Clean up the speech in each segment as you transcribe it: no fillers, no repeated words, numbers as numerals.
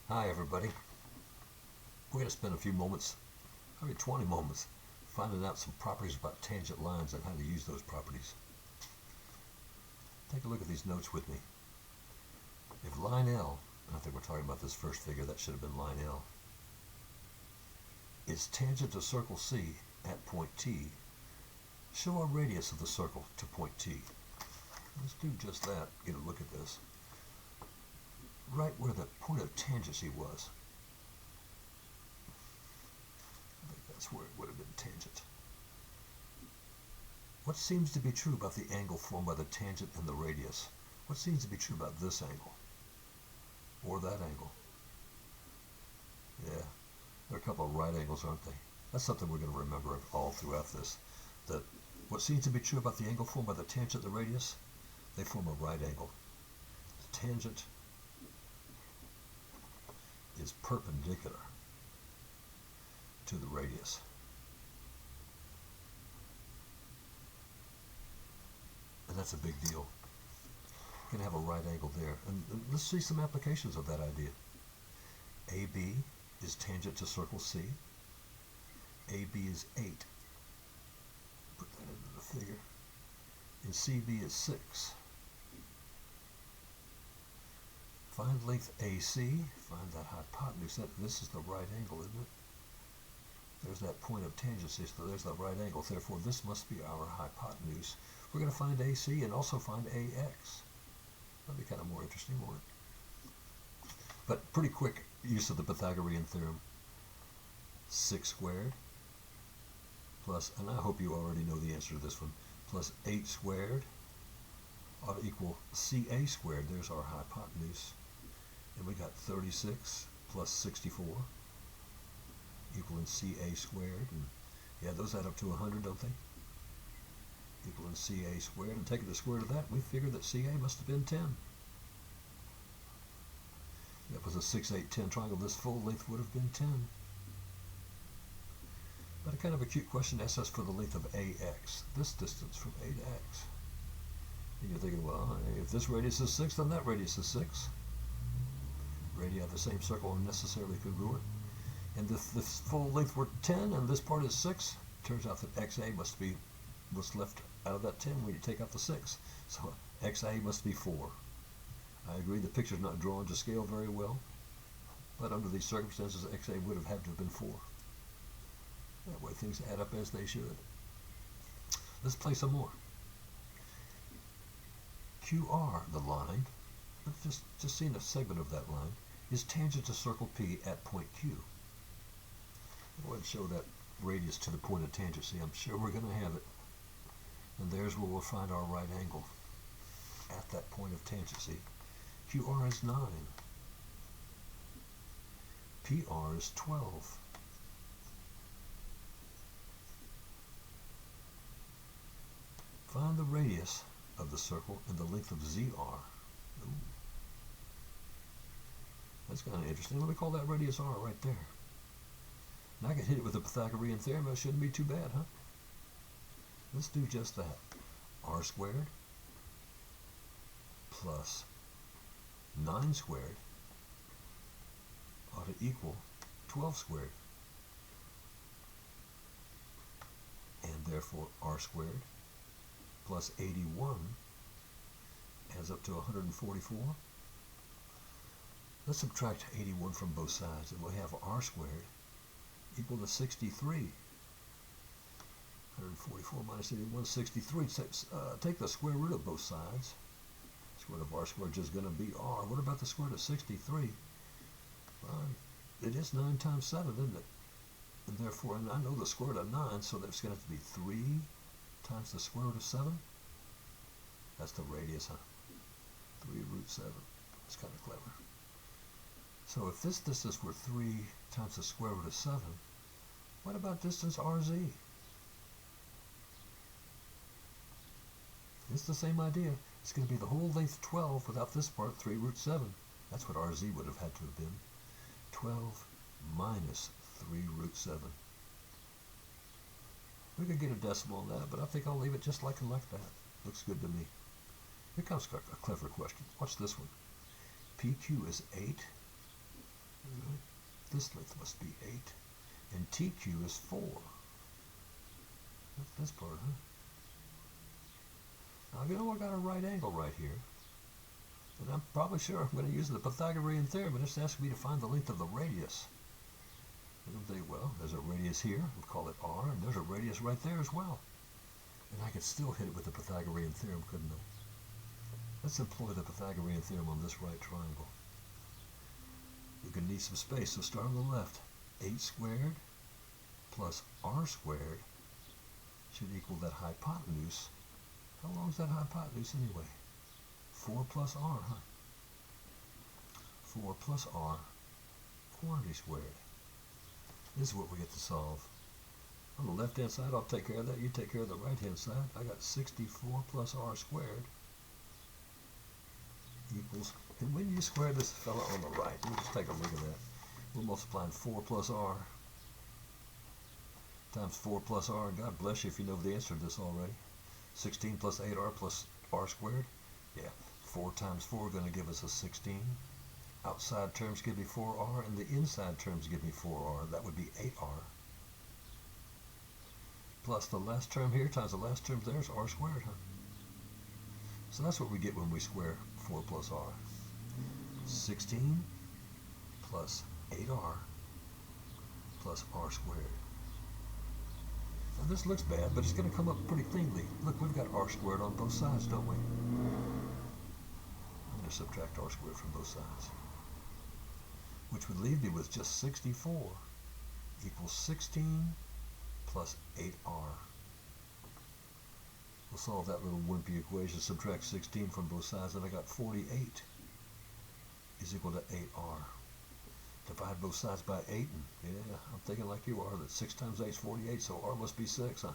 Hi everybody. We're going to spend a few moments, maybe 20 moments, finding out some properties about tangent lines and how to use those properties. Take a look at these notes with me. If line L, and I think we're talking about this first figure, that should have been line L, is tangent to circle C at point T, show a radius of the circle to point T. Let's do just that, get a look at this. Right where the point of tangency was. I think that's where it would have been tangent. What seems to be true about the angle formed by the tangent and the radius? What seems to be true about this angle? Or that angle? Yeah, there are a couple of right angles, aren't they? That's something we're going to remember all throughout this. That what seems to be true about the angle formed by the tangent and the radius? They form a right angle. The tangent is perpendicular to the radius. And that's a big deal. You're going to have a right angle there. And let's see some applications of that idea. AB is tangent to circle C. AB is 8. Put that into the figure. And CB is 6. Find length AC, find that hypotenuse. This is the right angle, isn't it? There's that point of tangency, so there's the right angle. Therefore, this must be our hypotenuse. We're going to find AC and also find AX. That'll be kind of more interesting, won't it? But pretty quick use of the Pythagorean theorem. 6 squared plus, and I hope you already know the answer to this one, plus 8 squared ought to equal CA squared. There's our hypotenuse. And we got 36 plus 64 equaling CA squared. And yeah, those add up to 100, don't they? Equaling CA squared. And taking the square root of that, we figured that CA must have been 10. That was a 6, 8, 10 triangle. This full length would have been 10. But a kind of a cute question asks us for the length of AX, this distance from A to X. And you're thinking, well, if this radius is 6, then that radius is 6. Radii of the same circle are necessarily congruent. And if this full length were 10 and this part is 6, it turns out that XA must be what's left out of that 10 when you take out the 6. So XA must be 4. I agree the picture's not drawn to scale very well, but under these circumstances, XA would have had to have been 4. That way things add up as they should. Let's play some more. QR, the line, just seeing a segment of that line, is tangent to circle P at point Q. Go ahead and show that radius to the point of tangency. I'm sure we're going to have it. And there's where we'll find our right angle at that point of tangency. QR is 9. PR is 12. Find the radius of the circle and the length of ZR. Ooh. That's kind of interesting. Let me call that radius R right there. And I can hit it with the Pythagorean theorem. That shouldn't be too bad, huh? Let's do just that. R squared plus 9 squared ought to equal 12 squared. And therefore R squared plus 81 adds up to 144. Let's subtract 81 from both sides, and we'll have R squared equal to 63. 144 minus 81 is 63. Take the square root of both sides. Square root of R squared is just going to be R. What about the square root of 63? Well, it is 9 times 7, isn't it? And therefore, and I know the square root of 9, so there's going to have to be 3 times the square root of 7. That's the radius, huh? 3 root 7. It's kind of clever. So if this distance were 3 times the square root of 7, what about distance RZ? It's the same idea. It's going to be the whole length 12 without this part, 3 root 7. That's what RZ would have had to have been. 12 minus 3 root 7. We could get a decimal on that, but I think I'll leave it just like that. Looks good to me. Here comes a clever question. Watch this one. PQ is 8. this length must be 8. And TQ is 4. That's this part, huh? Now, you know I got a right angle right here. And I'm probably sure I'm going to use the Pythagorean theorem, and it's asking me to find the length of the radius. And I'm thinking, well, there's a radius here, we'll call it R, and there's a radius right there as well. And I could still hit it with the Pythagorean theorem, couldn't I? Let's employ the Pythagorean theorem on this right triangle. We're going to need some space, so start on the left. 8 squared plus R squared should equal that hypotenuse. How long is that hypotenuse anyway? 4 plus R, huh? 4 plus R, quantity squared. This is what we get to solve. On the left-hand side, I'll take care of that. You take care of the right-hand side. I got 64 plus R squared equals, and when you square this fella on the right, we'll just take a look at that. We're multiplying 4 plus R times 4 plus R. God bless you if you know the answer to this already. 16 plus 8R plus R squared. Yeah, 4 times 4 are going to give us a 16. Outside terms give me 4R, and the inside terms give me 4R. That would be 8R. Plus the last term here times the last term there is R squared, huh? So that's what we get when we square 4 plus R. 16 plus 8R plus R squared. Now this looks bad, but it's going to come up pretty cleanly. Look, we've got R squared on both sides, don't we? I'm going to subtract R squared from both sides, which would leave me with just 64 equals 16 plus 8R. We'll solve that little wimpy equation, subtract 16 from both sides, and I got 48 is equal to 8R. Divide both sides by 8, and yeah, I'm thinking like you are, that 6 times 8 is 48, so R must be 6, huh?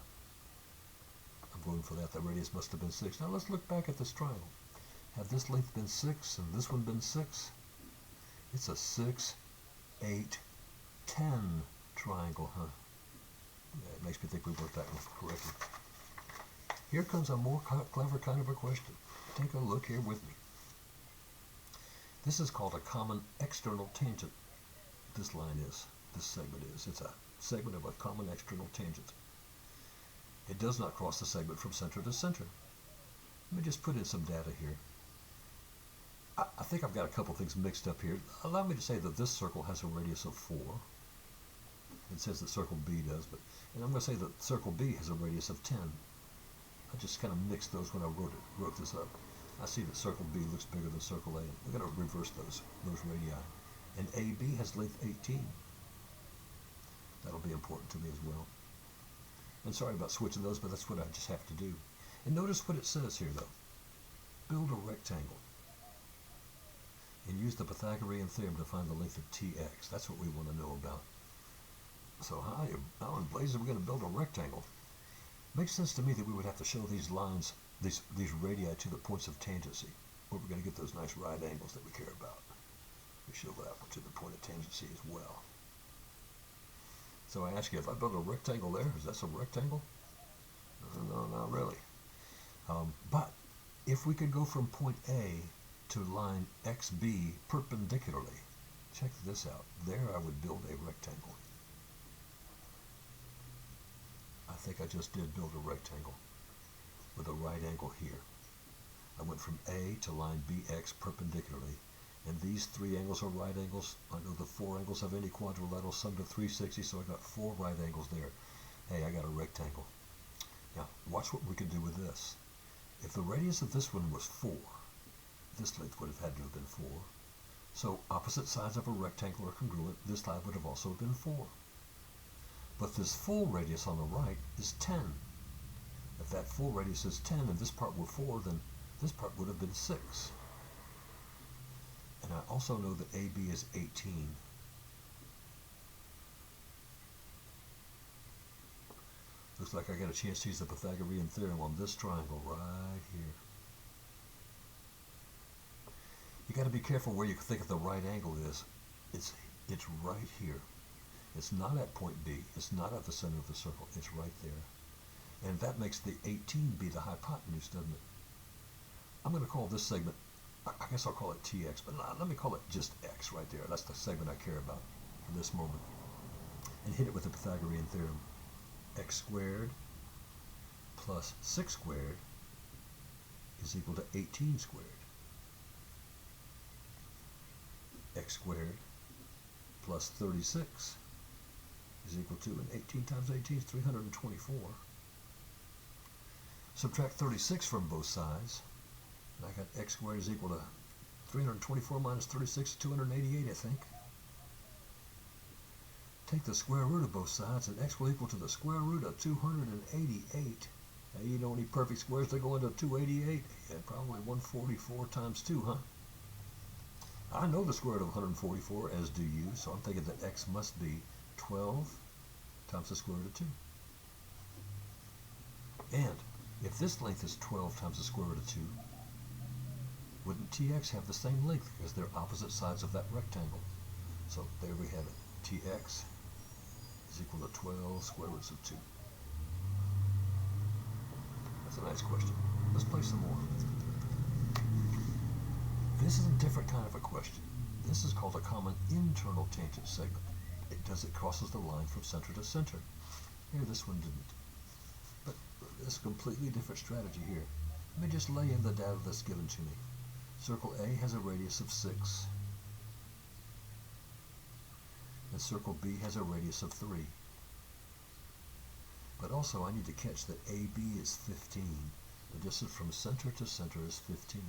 I'm going for that. The radius must have been 6. Now let's look back at this triangle. Have this length been 6 and this one been 6? It's a 6, 8, 10 triangle, huh? Yeah, it makes me think we worked that one correctly. Here comes a more clever kind of a question. Take a look here with me. This is called a common external tangent. This line is, this segment is. It's a segment of a common external tangent. It does not cross the segment from center to center. Let me just put in some data here. I think I've got a couple things mixed up here. Allow me to say that this circle has a radius of 4. It says that circle B does, and I'm going to say that circle B has a radius of 10. I just kind of mixed those when I wrote this up. I see that circle B looks bigger than circle A. We're going to reverse those radii. And AB has length 18. That'll be important to me as well. And sorry about switching those, but that's what I just have to do. And notice what it says here, though. Build a rectangle. And use the Pythagorean theorem to find the length of TX. That's what we want to know about. So how in blazes are we going to build a rectangle? Makes sense to me that we would have to show these lines, these radii to the points of tangency, where we're going to get those nice right angles that we care about. We show that one to the point of tangency as well. So I ask you, if I build a rectangle there, is that a rectangle? No, not really. But if we could go from point A to line XB perpendicularly, check this out. There I would build a rectangle. I think I just did build a rectangle with a right angle here. I went from A to line BX perpendicularly, and these 3 angles are right angles. I know the 4 angles of any quadrilateral sum to 360, so I got 4 right angles there. Hey, I got a rectangle. Now, watch what we can do with this. If the radius of this one was 4, this length would have had to have been 4. So opposite sides of a rectangle are congruent. This side would have also been 4. But this full radius on the right is 10. If that full radius is 10 and this part were 4, then this part would have been 6. And I also know that AB is 18. Looks like I got a chance to use the Pythagorean theorem on this triangle right here. You got to be careful where you think of the right angle is. It's right here. It's not at point B. It's not at the center of the circle. It's right there. And that makes the 18 be the hypotenuse, doesn't it? I'm going to call this segment, I guess I'll call it TX, but let me call it just X right there. That's the segment I care about. for this moment and hit it with the Pythagorean theorem. X squared plus 6 squared is equal to 18 squared. X squared plus 36 is equal to, and 18 times 18 is 324. Subtract 36 from both sides, and I got x squared is equal to 324 minus 36 is 288, I think. Take the square root of both sides, and x will equal to the square root of 288. Now, you don't need perfect squares to go into 288. Yeah, probably 144 times 2, huh? I know the square root of 144, as do you, so I'm thinking that x must be 12 times the square root of 2. And if this length is 12 times the square root of 2, wouldn't tx have the same length because they're opposite sides of that rectangle? So there we have it. Tx is equal to 12 square roots of 2. That's a nice question. Let's play some more. This is a different kind of a question. This is called a common internal tangent segment. It crosses the line from center to center. Here, this one didn't. But it's a completely different strategy here. Let me just lay in the data that's given to me. Circle A has a radius of 6. And circle B has a radius of 3. But also I need to catch that AB is 15. The distance from center to center is 15.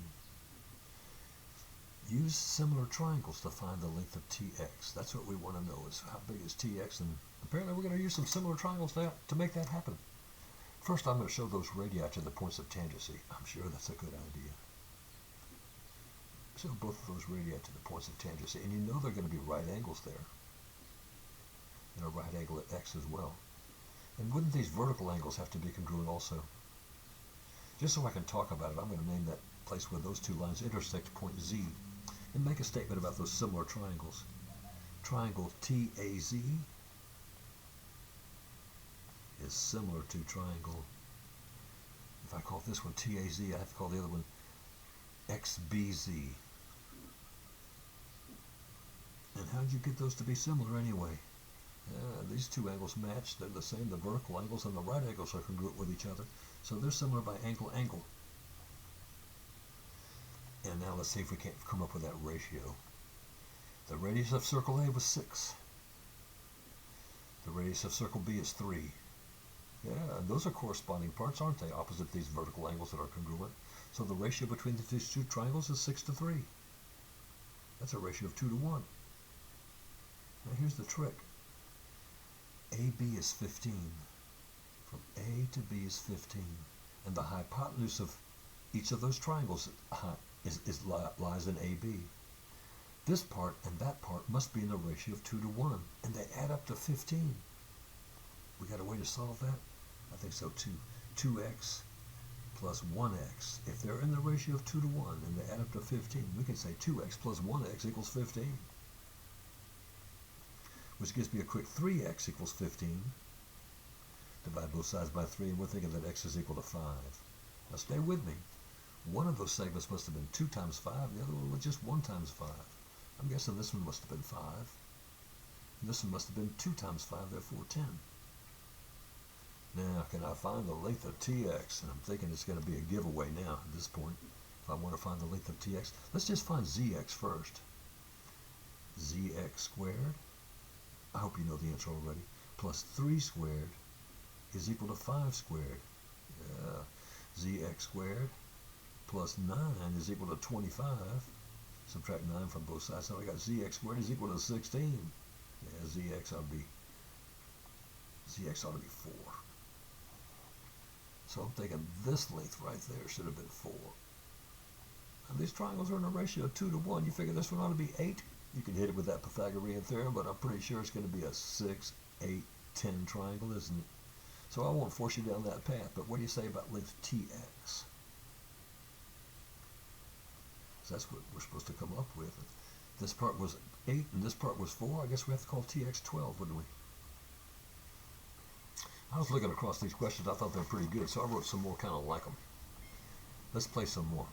Use similar triangles to find the length of TX. That's what we want to know, is how big is TX, and apparently we're going to use some similar triangles to make that happen. First, I'm going to show those radii to the points of tangency. I'm sure that's a good idea. Show both of those radii to the points of tangency, and you know they're going to be right angles there, and a right angle at X as well. And wouldn't these vertical angles have to be congruent also? Just so I can talk about it, I'm going to name that place where those two lines intersect point Z, and make a statement about those similar triangles. Triangle TAZ is similar to triangle, if I call this one TAZ, I have to call the other one XBZ. And how did you get those to be similar anyway? These two angles match, they're the same, the vertical angles and the right angles are congruent with each other, so they're similar by angle. And now let's see if we can't come up with that ratio. The radius of circle A was 6. The radius of circle B is 3. Yeah, and those are corresponding parts, aren't they? Opposite these vertical angles that are congruent. So the ratio between these two triangles is 6 to 3. That's a ratio of 2 to 1. Now here's the trick. AB is 15. From A to B is 15. And the hypotenuse of each of those triangles lies in AB. This part and that part must be in a ratio of 2 to 1, and they add up to 15. We got a way to solve that? I think so too. 2x plus 1x. If they're in the ratio of 2 to 1 and they add up to 15, we can say 2x plus 1x equals 15. Which gives me a quick 3x equals 15. Divide both sides by 3, and we're thinking that x is equal to 5. Now stay with me. One of those segments must have been 2 times 5, and the other one was just 1 times 5. I'm guessing this one must have been 5. And this one must have been 2 times 5, therefore 10. Now, can I find the length of TX? And I'm thinking it's going to be a giveaway now at this point. If I want to find the length of TX, let's just find ZX first. ZX squared, I hope you know the answer already, plus 3 squared is equal to 5 squared. Yeah. ZX squared plus 9 is equal to 25. Subtract 9 from both sides. So we got ZX squared is equal to 16. Yeah, ZX ought to be 4. So I'm thinking this length right there should have been 4. And these triangles are in a ratio of 2 to 1. You figure this one ought to be 8? You can hit it with that Pythagorean theorem, but I'm pretty sure it's going to be a 6, 8, 10 triangle, isn't it? So I won't force you down that path, but what do you say about length TX? So that's what we're supposed to come up with. This part was 8 and this part was 4. I guess we have to call TX 12, wouldn't we? I was looking across these questions. I thought they were pretty good, so I wrote some more kind of like them. Let's play some more.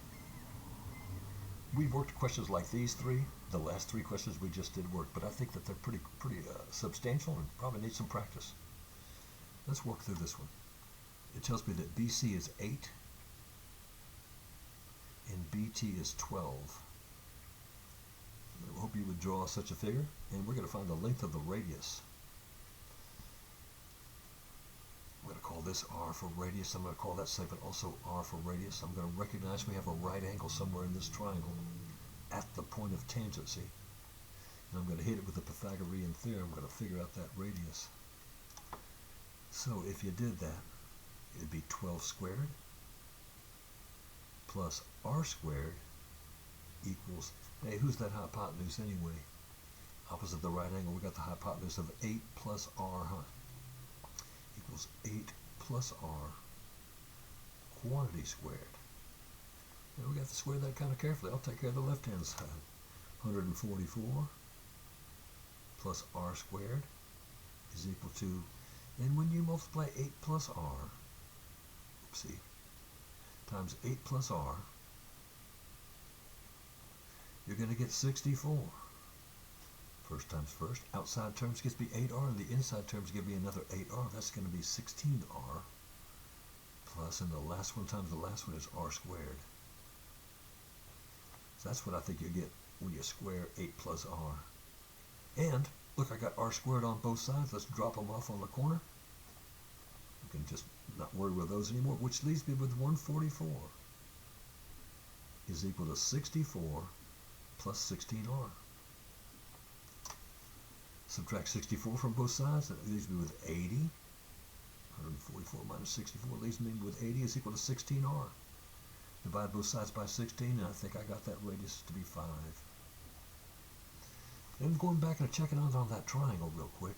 we've worked questions like these three. The last three questions we just did work, but I think that they're pretty substantial and probably need some practice. Let's work through this one. It tells me that BC is 8 and BT is 12. I hope you would draw such a figure, and we're going to find the length of the radius. I'm going to call this R for radius. I'm going to call that segment also R for radius. I'm going to recognize we have a right angle somewhere in this triangle at the point of tangency. And I'm going to hit it with the Pythagorean theorem. I'm going to figure out that radius. So if you did that, it'd be 12 squared plus R squared equals, hey, who's that hypotenuse anyway? Opposite the right angle, we got the hypotenuse of 8 plus R, huh? Equals 8 plus R quantity squared. And we got to square that kind of carefully. I'll take care of the left-hand side. 144 plus R squared is equal to, then when you multiply 8 plus R, oopsie, times 8 plus R, you're going to get 64. First times first. Outside terms gives me 8R, and the inside terms give me another 8R. That's going to be 16R. Plus, and the last one times the last one is R squared. So that's what I think you get when you square 8 plus R. And, look, I got R squared on both sides. Let's drop them off on the corner. You can just not worry with those anymore, which leaves me with 144 is equal to 64 plus 16R. Subtract 64 from both sides, that leaves me with 80. 144 minus 64 leaves me with 80 is equal to 16R. Divide both sides by 16, and I think I got that radius to be 5. Then going back and checking out on that triangle real quick,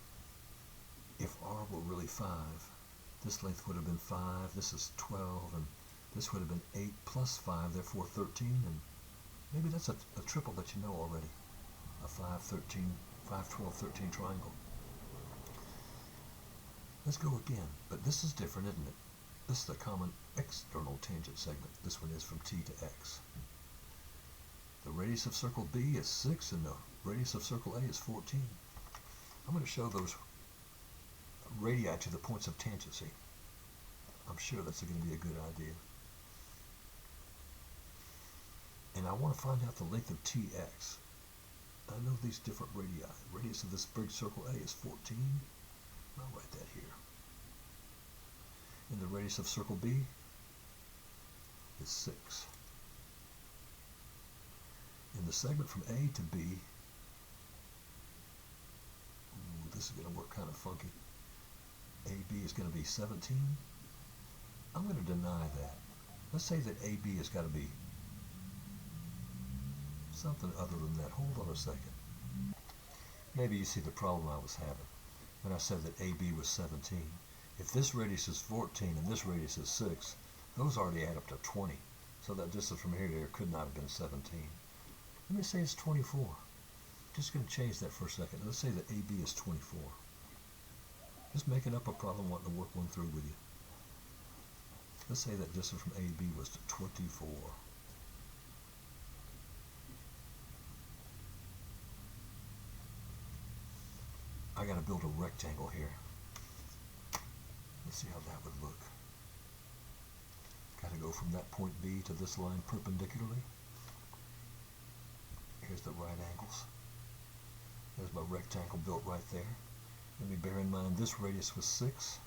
if R were really 5, this length would have been 5, this is 12, and this would have been 8 plus 5, therefore 13, and maybe that's a triple that you know already. A 5, 13, 5, 12, 13 triangle. Let's go again, but this is different, isn't it? This is the common external tangent segment. This one is from T to X. The radius of circle B is 6, and the radius of circle A is 14. I'm going to show those radii to the points of tangency. I'm sure that's going to be a good idea. And I want to find out the length of TX. I know these different radii. Radius of this big circle A is 14. I'll write that here. And the radius of circle B is 6. And the segment from A to B, this is going to work kind of funky. AB is going to be 17. I'm going to deny that. Let's say that AB has got to be something other than that. Hold on a second. Maybe you see the problem I was having when I said that AB was 17. If this radius is 14 and this radius is 6, those already add up to 20. So that distance from here to here could not have been 17. Let me say it's 24. Just going to change that for a second. Let's say that AB is 24. Just making up a problem, wanting to work one through with you. Let's say that distance from AB was to 24. I got to build a rectangle here. Let's see how that would look. Got to go from that point B to this line perpendicularly. Here's the right angles. There's my rectangle built right there. Let me bear in mind this radius was 6.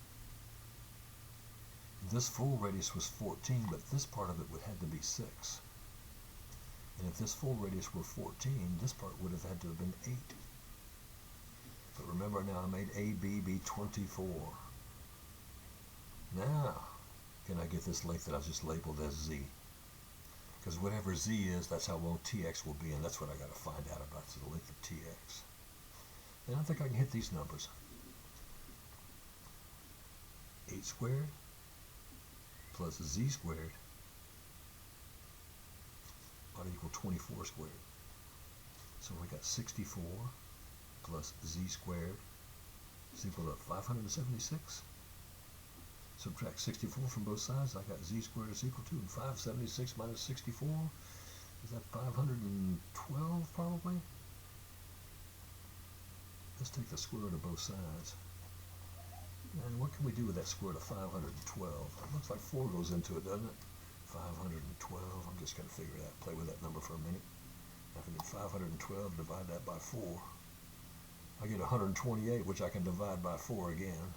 This full radius was 14, but this part of it would have to be 6. And if this full radius were 14, this part would have had to have been 8. But remember now, I made AB be 24. Now, can I get this length that I just labeled as Z? Because whatever Z is, that's how long TX will be, and that's what I got to find out about, so the length of TX. And I think I can hit these numbers. 8 squared plus Z squared ought to equal 24 squared. So we got 64 plus Z squared is equal to 576. Subtract 64 from both sides. I got Z squared is equal to 576 minus 64 Is that 512 probably? Let's take the square root of both sides. And what can we do with that square root of 512? It looks like 4 goes into it, doesn't it? 512, I'm just going to figure it out, play with that number for a minute. If I did 512, divide that by 4, I get 128, which I can divide by 4 again.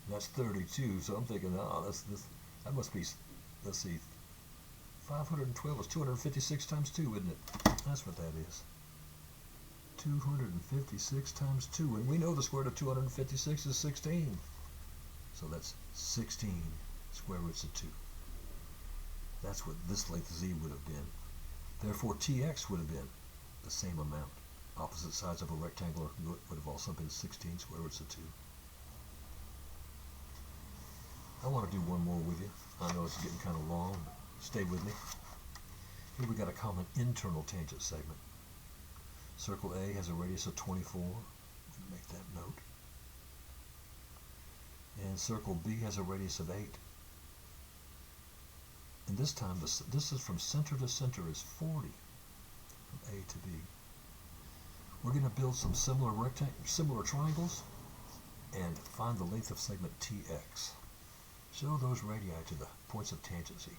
And that's 32, so I'm thinking, that must be, let's see, 512 is 256 times 2, isn't it? That's what that is. 256 times 2, and we know the square root of 256 is 16. So that's 16 square roots of 2. That's what this length z would have been. Therefore, tx would have been the same amount. Opposite sides of a rectangle would have also been 16 square roots of 2. I want to do one more with you. I know it's getting kind of long. Stay with me. Here we got a common internal tangent segment. Circle A has a radius of 24. Make that note. And circle B has a radius of 8. And this time, this is from center to center is 40, from A to B. We're going to build some similar triangles and find the length of segment TX. Show those radii to the points of tangency.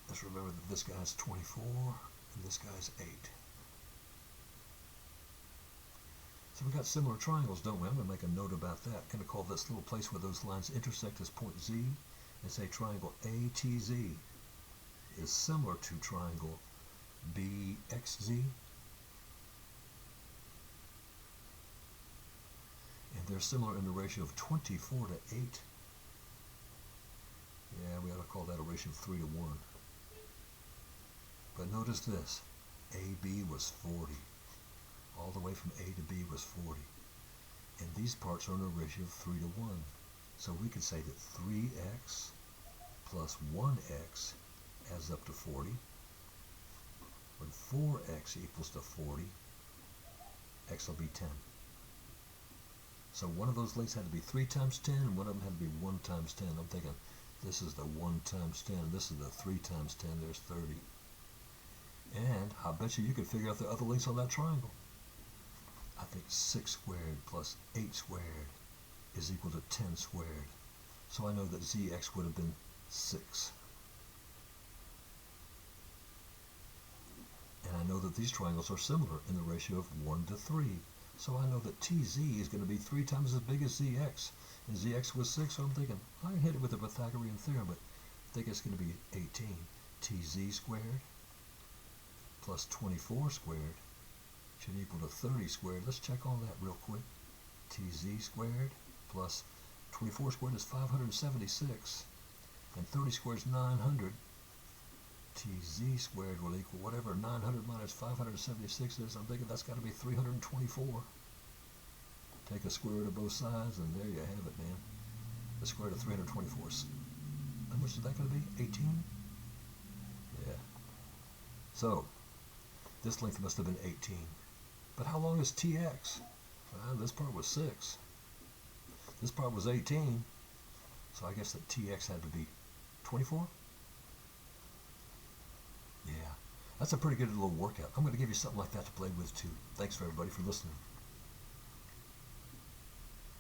Let's remember that this guy's 24 and this guy's 8. So we got similar triangles, don't we? I'm going to make a note about that. I'm going to call this little place where those lines intersect as point Z, and say triangle ATZ is similar to triangle BXZ. And they're similar in the ratio of 24 to 8. Yeah, we ought to call that a ratio of 3 to 1. But notice this, AB was 40. All the way from A to B was 40. And these parts are in a ratio of 3 to 1. So we could say that 3x plus 1x adds up to 40. When 4x equals to 40, x will be 10. So one of those lengths had to be 3 times 10, and one of them had to be 1 times 10. I'm thinking, this is the 1 times 10, this is the 3 times 10, there's 30. And I bet you could figure out the other lengths on that triangle. I think 6 squared plus 8 squared is equal to 10 squared. So I know that zx would have been 6. And I know that these triangles are similar in the ratio of 1 to 3. So I know that tz is going to be 3 times as big as zx. And zx was 6, so I'm thinking, I can hit it with the Pythagorean theorem, but I think it's going to be 18. tz squared plus 24 squared should equal to 30 squared. Let's check on that real quick. tz squared plus 24 squared is 576, and 30 squared is 900. tz squared will equal whatever 900 minus 576 is. I'm thinking that's got to be 324. Take a square root of both sides, and there you have it, man. The square root of 324 is, how much is that going to be? 18? Yeah. So, this length must have been 18. But how long is tx? Well, this part was 6. This part was 18. So I guess that tx had to be 24? Yeah. That's a pretty good little workout. I'm going to give you something like that to play with too. Thanks for everybody for listening.